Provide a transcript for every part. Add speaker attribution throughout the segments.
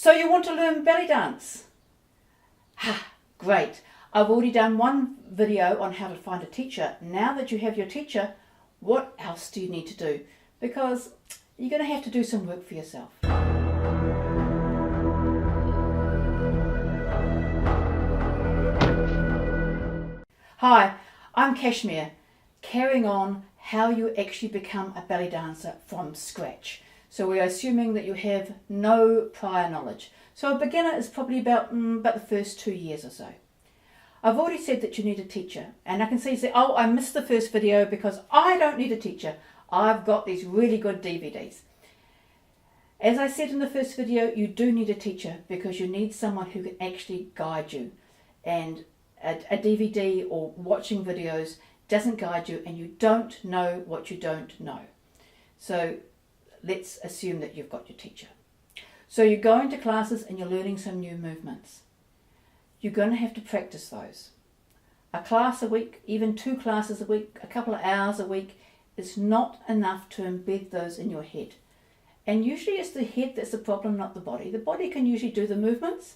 Speaker 1: So you want to learn belly dance? Ha, great. I've already done one video on how to find a teacher. Now that you have your teacher, what else do you need to do? Because you're going to have to do some work for yourself. Hi, I'm Kashmir, carrying on how you actually become a belly dancer from scratch. So we're assuming that you have no prior knowledge. So a beginner is probably about the first 2 years or so. I've already said that you need a teacher, and I can see you say, oh, I missed the first video because I don't need a teacher. I've got these really good DVDs. As I said in the first video, you do need a teacher because you need someone who can actually guide you. And a DVD or watching videos doesn't guide you, and you don't know what you don't know. So let's assume that you've got your teacher. So you're going to classes and you're learning some new movements. You're going to have to practice those. A class a week, even 2 classes a week, a couple of hours a week is not enough to embed those in your head. And usually it's the head that's the problem, not the body. The body can usually do the movements,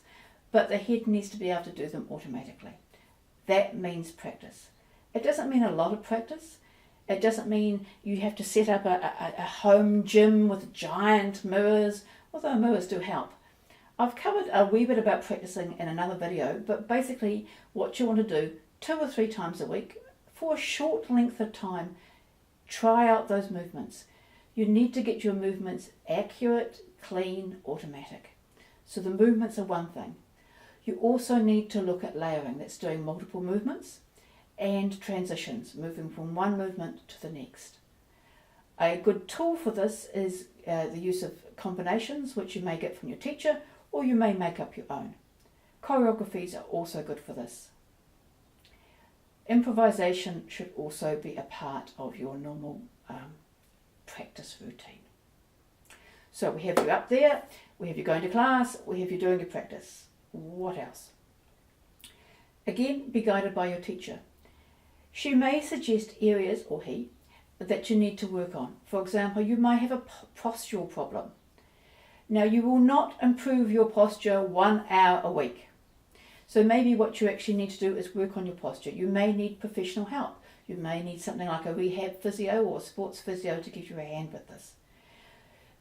Speaker 1: but the head needs to be able to do them automatically. That means practice. It doesn't mean a lot of practice. It doesn't mean you have to set up a home gym with giant mirrors, although mirrors do help. I've covered a wee bit about practicing in another video, but basically what you want to do 2 or 3 times a week for a short length of time, try out those movements. You need to get your movements accurate, clean, automatic. So the movements are one thing. You also need to look at layering, that's doing multiple movements, and transitions, moving from one movement to the next. A good tool for this is the use of combinations, which you may get from your teacher, or you may make up your own. Choreographies are also good for this. Improvisation should also be a part of your normal practice routine. So we have you up there, we have you going to class, we have you doing your practice. What else? Again, be guided by your teacher. She may suggest areas, or he, that you need to work on. For example, you may have a postural problem. Now, you will not improve your posture 1 hour a week. So maybe what you actually need to do is work on your posture. You may need professional help. You may need something like a rehab physio or sports physio to give you a hand with this.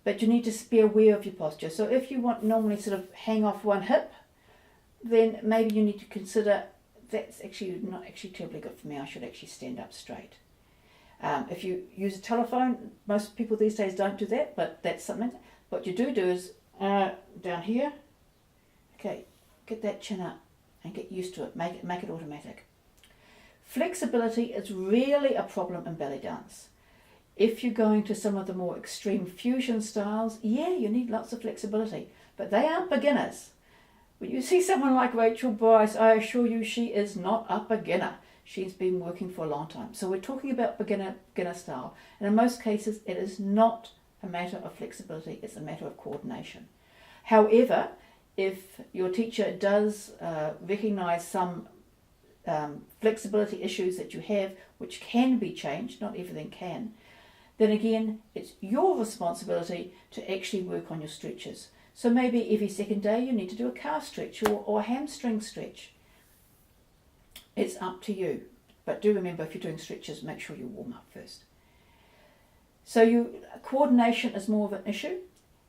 Speaker 1: But you need to be aware of your posture. So if you want normally sort of hang off one hip, then maybe you need to consider that's actually not actually terribly good for me. I should actually stand up straight. If you use a telephone, most people these days don't do that, but that's something. What you do is down here, okay, get that chin up and get used to it. Make it automatic. Flexibility is really a problem in belly dance. If you're going to some of the more extreme fusion styles, yeah, you need lots of flexibility, but they aren't beginners. When you see someone like Rachel Bryce, I assure you she is not a beginner. She's been working for a long time. So we're talking about beginner style. And in most cases, it is not a matter of flexibility, it's a matter of coordination. However, if your teacher does recognize some flexibility issues that you have, which can be changed, not everything can, then again, it's your responsibility to actually work on your stretches. So maybe every second day you need to do a calf stretch or a hamstring stretch. It's up to you. But do remember, if you're doing stretches, make sure you warm up first. So coordination is more of an issue.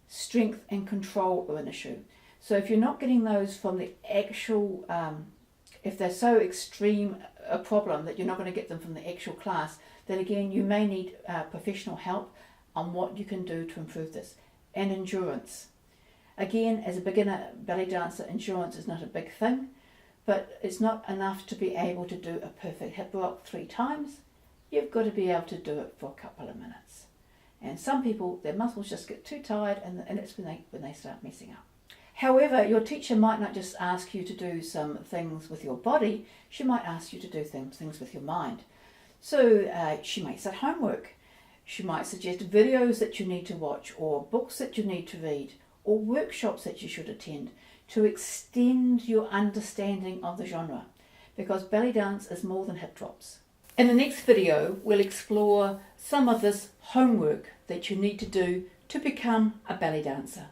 Speaker 1: Strength and control are an issue. So if you're not getting those from the actual, if they're so extreme a problem that you're not going to get them from the actual class, then again you may need professional help on what you can do to improve this. And endurance. Again, as a beginner belly dancer, endurance is not a big thing, but it's not enough to be able to do a perfect hip rock 3 times. You've got to be able to do it for a couple of minutes. And some people, their muscles just get too tired, and it's when they start messing up. However, your teacher might not just ask you to do some things with your body, she might ask you to do things with your mind. So she might set homework. She might suggest videos that you need to watch, or books that you need to read, or workshops that you should attend to extend your understanding of the genre, because belly dance is more than hip drops. In the next video, we'll explore some of this homework that you need to do to become a belly dancer.